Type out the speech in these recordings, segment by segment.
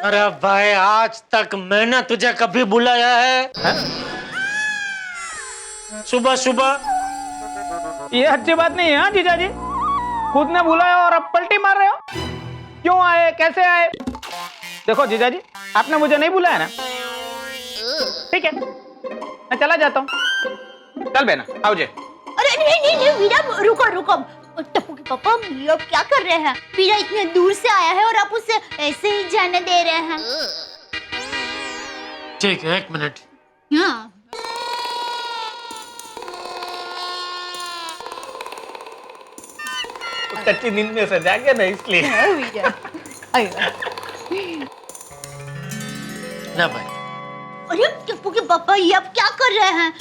अरे भाई आज तक मैंने तुझे कभी बुलाया है? सुबह सुबह ये अच्छी बात नहीं है। हाँ जीजा जी, खुद ने बुलाया और अब पलटी मार रहे हो। क्यों आए, कैसे आए? देखो जीजा जी, आपने मुझे नहीं बुलाया ना, ठीक है मैं चला जाता हूँ। चल बेना, आओ जे। अरे नहीं वीरा, रुको रुको। टप्पू के पापा ये अब क्या कर रहे हैं? वीरा इतने दूर से आया है और आप उसे ऐसे ही जाने दे रहे हैं। ठीक है, 1 मिनट। हाँ। कच्ची नींद में से जागे ना, इसलिए। ना भाई। अरे टप्पू के पापा ये अब क्या कर रहे हैं?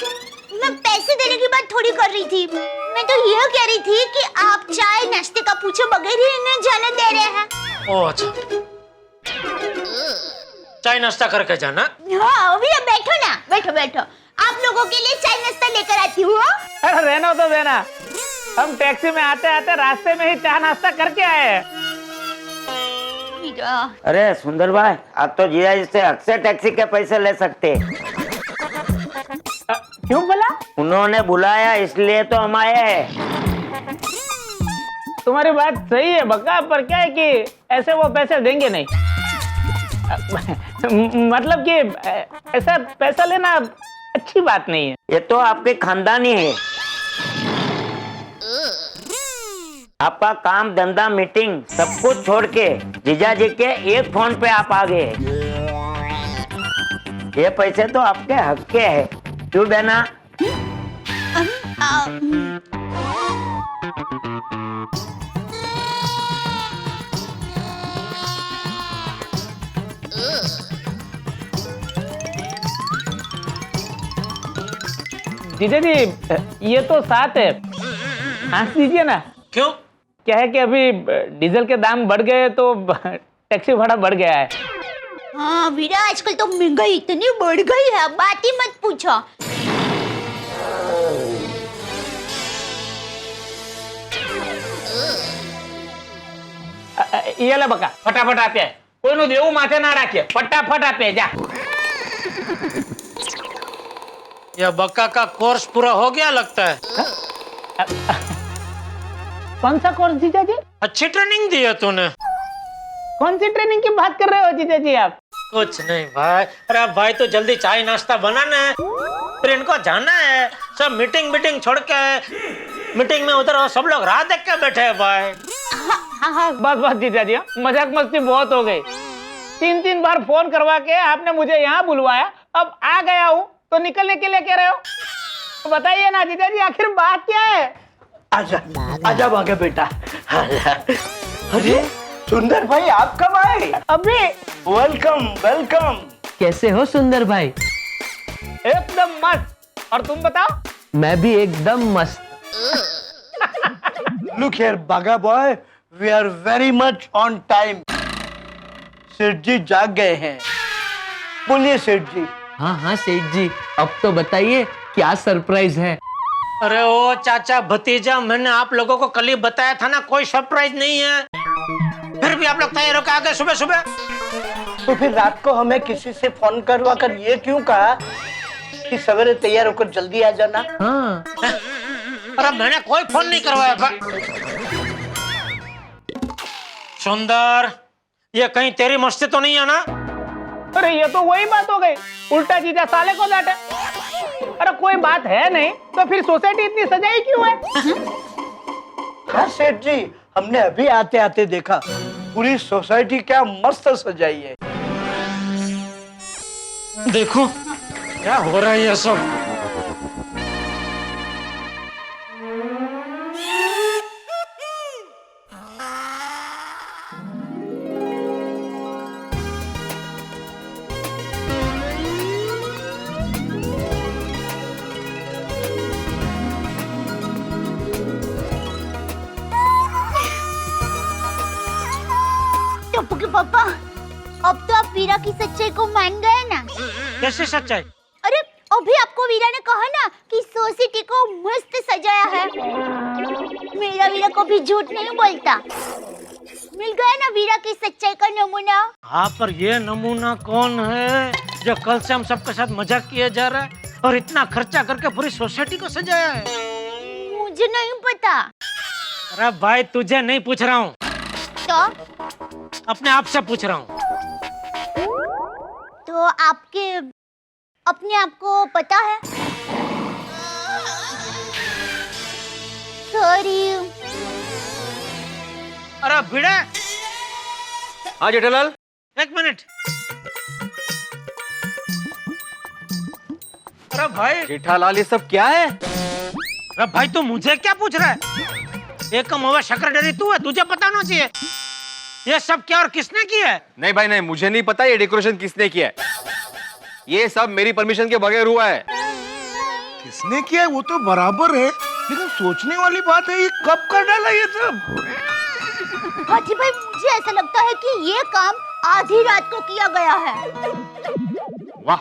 मैं पैसे देने की बात थोड़ी कर रही थी। मैं तो ये कह रही थी कि आप चाय नाश्ते का पूछे बगैर ही इन्हें जाने दे रहे हैं। ओह अच्छा, चाय नाश्ता करके जाना। हाँ भैया, बैठो ना, बैठो बैठो। आप लोगों के लिए चाय नाश्ता लेकर आती हूँ। अरे रहना तो देना, हम टैक्सी में आते आते रास्ते में ही चाय नाश्ता करके आए हैं। अरे सुंदर भाई, आप तो जीजा जी से अक्सर टैक्सी के पैसे ले सकते। क्यों बोला? उन्होंने बुलाया इसलिए तो हम आए हैं। तुम्हारी बात सही है बक्का, पर क्या है कि ऐसे वो पैसे देंगे नहीं। मतलब कि ऐसा पैसा लेना अच्छी बात नहीं है। ये तो आपके खानदानी है। आपका काम धंधा मीटिंग सब कुछ छोड़ के जीजा जी के एक फोन पे आप आ गए। ये पैसे तो आपके हक के हैं, क्यों बहना? जीजा जी ये तो 7 है, हंस दीजिए ना। क्यों? क्या है कि अभी डीजल के दाम बढ़ गए तो टैक्सी भाड़ा बढ़ गया है। हाँ वीरा, आजकल तो महंगाई इतनी बढ़ गई है, बात ही मत पूछो। ये ले बका, फटाफट आपे, कोઈનું દેવું માથે ના રાખીએ, फटाफट आपे जा। यह बक्का का कोर्स पूरा हो गया लगता है। कौन सा कोर्स जीजा जी? अच्छी ट्रेनिंग दी है तूने। कौन सी ट्रेनिंग की बात कर रहे हो जीजा जी आप? कुछ नहीं भाई। अरे भाई तो जल्दी चाय नाश्ता बनाना है, फिर इनको जाना है। सब मीटिंग छोड़ के मीटिंग में उधर सब लोग राह देख के बैठे हैं भाई। हाँ बस जीजा जी, मजाक मस्ती बहुत हो गई। 3 बार फोन करवा के आपने मुझे यहाँ बुलवाया, अब आ गया हूँ तो निकलने के लिए कह रहे हो? तो बताइए ना जीजा जी, आखिर बात क्या है? आजा आजा भागा बेटा। अरे सुंदर भाई, आप कब आए? अभी। Welcome welcome. कैसे हो सुंदर भाई? एकदम मस्त। और तुम बताओ? मैं भी एकदम मस्त। लुक हियर बागा boy, we are very much on time. सेठ जी जाग गए हैं। बोलिए सेठ जी। हाँ सेठ जी, अब तो बताइए क्या सरप्राइज है? अरे ओ चाचा भतीजा, मैंने आप लोगों को कल ही बताया था ना, कोई सरप्राइज नहीं है। फिर भी आप लोग तैयार होकर आ गए सुबह सुबह। तो फिर रात को हमें किसी से फोन करवा कर ये क्यों कहा कि सवेरे तैयार होकर जल्दी आ जाना? हाँ। अरे मैंने कोई फोन नहीं करवाया था। सुंदर, ये कहीं तेरी मस्ती तो नहीं है ना? अरे ये तो वही बात हो गई, उल्टा जीजा साले को डांटे। अरे कोई बात है नहीं तो फिर सोसाइटी इतनी सजाई क्यों है? हाँ सेठ जी, हमने अभी आते आते देखा, पूरी सोसाइटी क्या मस्त सजाई है। देखो क्या हो रहा है ये सब। टप्पू के पापा, अब तो आप वीरा की सच्चाई को मान गए ना? कैसे सच्चाई? अरे अभी आपको वीरा ने कहा ना कि सोसाइटी को मस्त सजाया है। मेरा वीरा कभी झूठ नहीं बोलता। मिल गया ना वीरा की सच्चाई का नमूना। हाँ, पर ये नमूना कौन है जो कल से हम सबके साथ मजाक किया जा रहा है और इतना खर्चा करके पूरी सोसाइटी को सजाया है? मुझे नहीं पता। अरे भाई, तुझे नहीं पूछ रहा हूँ, तो अपने आप से पूछ रहा हूँ। तो आपके अपने आप को पता है? सॉरी। अरे भिड़े, हाँ जेठालाल। एक मिनट। अरे भाई, जेठालाल ये सब क्या है? अरे भाई, तू मुझे क्या पूछ रहा है? एक कम हुआ सेक्रेटरी तू है, तुझे पता होना चाहिए ये सब क्या और किसने किया है। नहीं भाई नहीं, मुझे नहीं पता ये डेकोरेशन किसने किया है। ये सब मेरी परमिशन के बगैर हुआ है। किसने किया है वो तो बराबर है, लेकिन सोचने वाली बात है ये कब कर डाला ये सब। हाथी भाई, मुझे ऐसा लगता है कि ये काम आधी रात को किया गया है। वाह,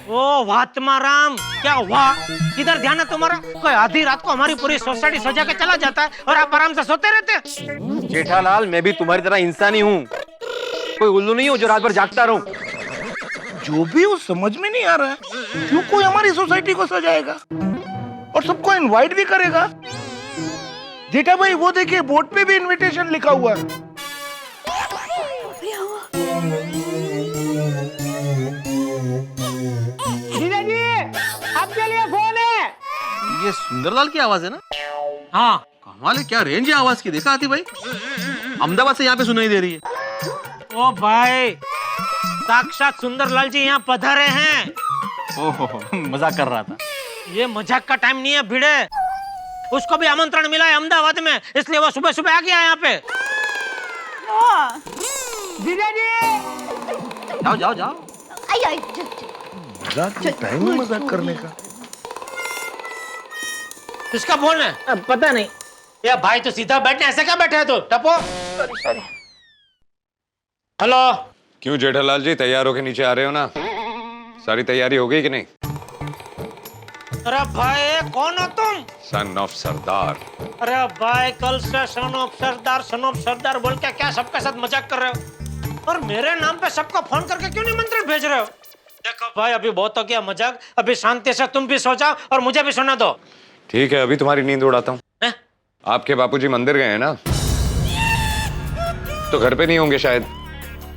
ओ वात्माराम, क्या हुआ? किधर ध्यान है तुम्हारा? कोई आधी रात को हमारी पूरी सोसाइटी सजा के चला जाता है और आप आराम से सोते रहते हैं। जेठालाल मैं भी तुम्हारी तरह इंसान ही हूँ, कोई उल्लू नहीं हूँ जो रात भर जागता रहूं। जो भी वो समझ में नहीं आ रहा है, क्यों कोई हमारी सोसाइटी को सजाएगा और सबको इनवाइट भी करेगा। जेठा भाई वो देखिए, बोर्ड पे भी इनविटेशन लिखा हुआ है। जीजा जी, आपके लिए फोन है। ये सुंदरलाल की आवाज है ना? हाँ, कमाल है, क्या रेंज है आवाज की, देखा आती भाई? अहमदाबाद से यहाँ पे सुनाई दे रही है। ओ भाई, साक्षात सुंदरलाल जी यहाँ पधारे हैं। ओहो, मजाक कर रहा था। ये मजाक का टाइम नहीं है भिड़े, उसको भी आमंत्रण मिला है अहमदाबाद में, इसलिए वो सुबह सुबह आ गया है यहाँ पे। जीजा जी, जाओ जाओ जाओ। आई आई मजाक का टाइम है मजाक करने का। किसका फोन है? पता नहीं। ये भाई तो सीधा बैठने, ऐसे क्या बैठे है तू? टपो। हेलो। क्यों जेठालाल जी, तैयार होके नीचे आ रहे हो ना? सारी तैयारी हो गई कि नहीं? अरे भाई, कौन हो तुम? सन ऑफ सरदार। अरे भाई, कल से सन ऑफ सरदार बोल के क्या सबके साथ मजाक कर रहे हो? और मेरे नाम पे सबको फोन करके क्यों निमंत्रण भेज रहे हो? देखो भाई, अभी बहुत हो गया मजाक, अभी शांति से तुम भी सो जाओ और मुझे भी सुना दो। ठीक है, अभी तुम्हारी नींद उड़ाता हूँ। हैं? आपके बापूजी मंदिर गए हैं ना, तो घर पे नहीं होंगे शायद।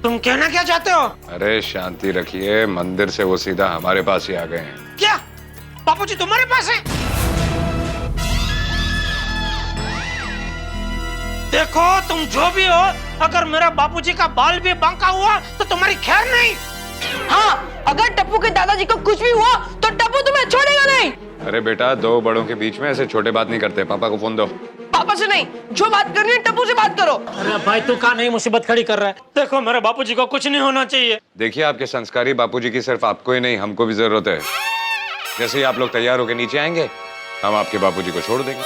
तुम कहना क्या चाहते हो? अरे शांति रखिए, मंदिर से वो सीधा हमारे पास ही आ गए हैं। क्या बापूजी तुम्हारे पास है? देखो, तुम जो भी हो, अगर मेरे बापूजी का बाल भी बांका हुआ तो तुम्हारी खैर नहीं। हाँ, अगर टप्पू के दादाजी को कुछ भी हुआ तो टप्पू तुम्हें छोड़ेगा नहीं। अरे बेटा, दो बड़ों के बीच में ऐसे छोटे बात नहीं करते। पापा को फोन दो। पापा से नहीं, जो बात करनी है टप्पू से बात करो। अरे भाई, तू कहाँ नहीं मुसीबत खड़ी कर रहा है? देखो, मेरे बापूजी को कुछ नहीं होना चाहिए। देखिए, आपके संस्कारी बापूजी की सिर्फ आपको ही नहीं, हमको भी जरूरत है। जैसे ही आप लोग तैयार होके नीचे आएंगे, हम आपके बापूजी को छोड़ देंगे।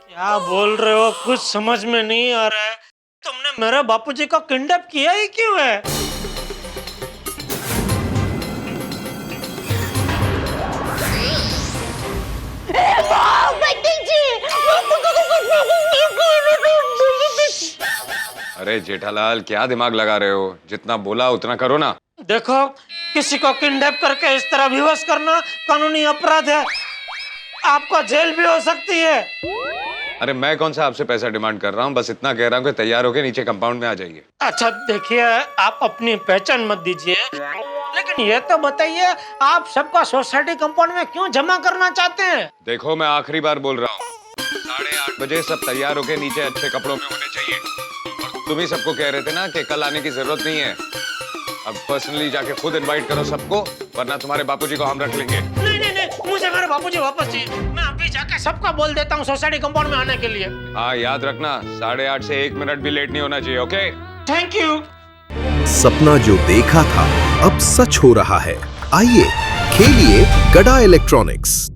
क्या बोल रहे हो? कुछ समझ में नहीं आ रहा है। तुमने मेरे बापूजी को किडनैप किया ही क्यों है? अरे जेठालाल, क्या दिमाग लगा रहे हो? जितना बोला उतना करो ना। देखो, किसी को किडनैप करके इस तरह विवश करना कानूनी अपराध है, आपको जेल भी हो सकती है। अरे मैं कौन सा आपसे पैसा डिमांड कर रहा हूँ, बस इतना कह रहा हूँ कि तैयार होके नीचे कंपाउंड में आ जाइए। अच्छा देखिए, आप अपनी पहचान मत दीजिए, लेकिन ये तो बताइए, आप सबका सोसाइटी कंपाउंड में क्यों जमा करना चाहते हैं? देखो, मैं आखिरी बार बोल रहा हूँ, 8:30 बजे सब तैयार होके नीचे अच्छे कपड़ों में होने चाहिए। और तुम ही सबको कह रहे थे ना कि कल आने की जरूरत नहीं है। अब पर्सनली जाके खुद इनवाइट करो सबको, वरना तुम्हारे बापूजी को हम रख लेंगे। नहीं नहीं नहीं, मुझे मेरे बापूजी वापस चाहिए। मैं अभी जाके सबका बोल देता हूँ सोसाइटी कंपाउंड में आने के लिए। हाँ, याद रखना, 8:30 से 1 मिनट भी लेट नहीं होना चाहिए। Okay, thank you. सपना जो देखा था अब सच हो रहा है। आइए खेलिए गड़ा इलेक्ट्रॉनिक्स।